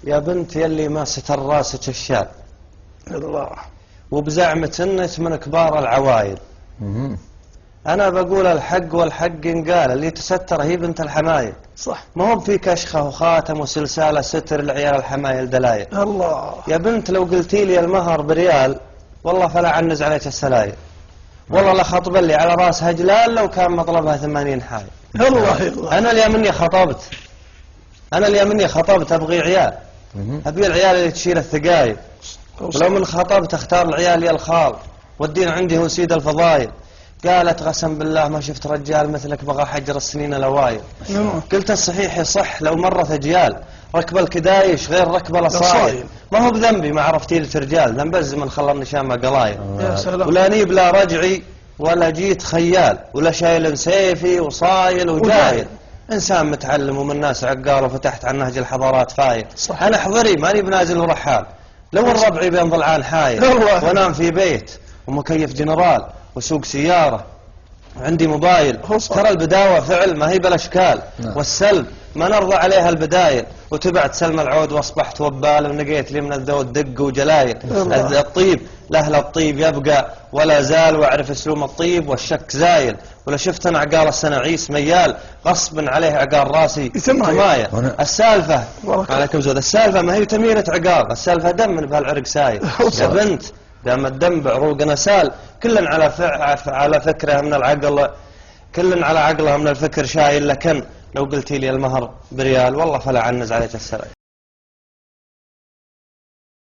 يا بنت يلي ما ستر راسك الشاب الله وبزعمة انك من كبار العوايل. انا بقول الحق والحق ينقال، اللي تستر هي بنت الحمايل. صح. ما هو في كشخة وخاتم وسلسالة ستر العيال الحمايل دلايل. الله يا بنت لو قلتي لي المهر بريال والله فلا عنز عليك السلايل. والله لا خطب لي على راسها جلال لو كان مطلبها 80 حاي. الله انا اليوم اني خطبت ابغي عيال. ابي العيال اللي تشيل الثقايل، ولو من خطبت اختار العيال يا الخال، والدين عندي هو سيد الفضايل. قالت قسم بالله ما شفت رجال مثلك بغى حجر السنين الاوايل. قلت الصحيح يصح لو مرت اجيال ركب الكدايش غير ركب الاصايل. ما هو بذنبي ما عرفتي لي رجال، ذنب الزمن خلصني شامه قلايل. يا سلام. ولا نيب لا رجعي ولا جيت خيال، ولا شايل سيفي وصايل وجايل. انسان متعلم ومن ناس عقار وفتحت عن نهج الحضارات فايل. صح. انا حضري ماني بنازل ورحال، لو الربعي بين ضلعان حايل. وانام في بيت ومكيف جنرال وسوق سياره وعندي موبايل. ترى البداوه فعل ما هي بالاشكال، والسلب ما نرضى عليها البدايل. وتبعت سلم العود واصبحت وبال، ونقيت لي من الذود دق وجلايل. الطيب لاهل الطيب يبقى ولا زال، واعرف اسلوم الطيب والشك زايل. ولا شفت انا عقال السنعيس ميال غصب عليه عقال راسي تمايل. السالفه عليكم زود، السالفه ما هي تميره عقال، السالفه دم من بهالعرق سايل. يا بنت دام الدم بعروقنا سال، كل على فكره من العقل، كل على عقله من الفكر شايل. لكن لو قلتي لي المهر بريال والله فلا عنز عليك السلام.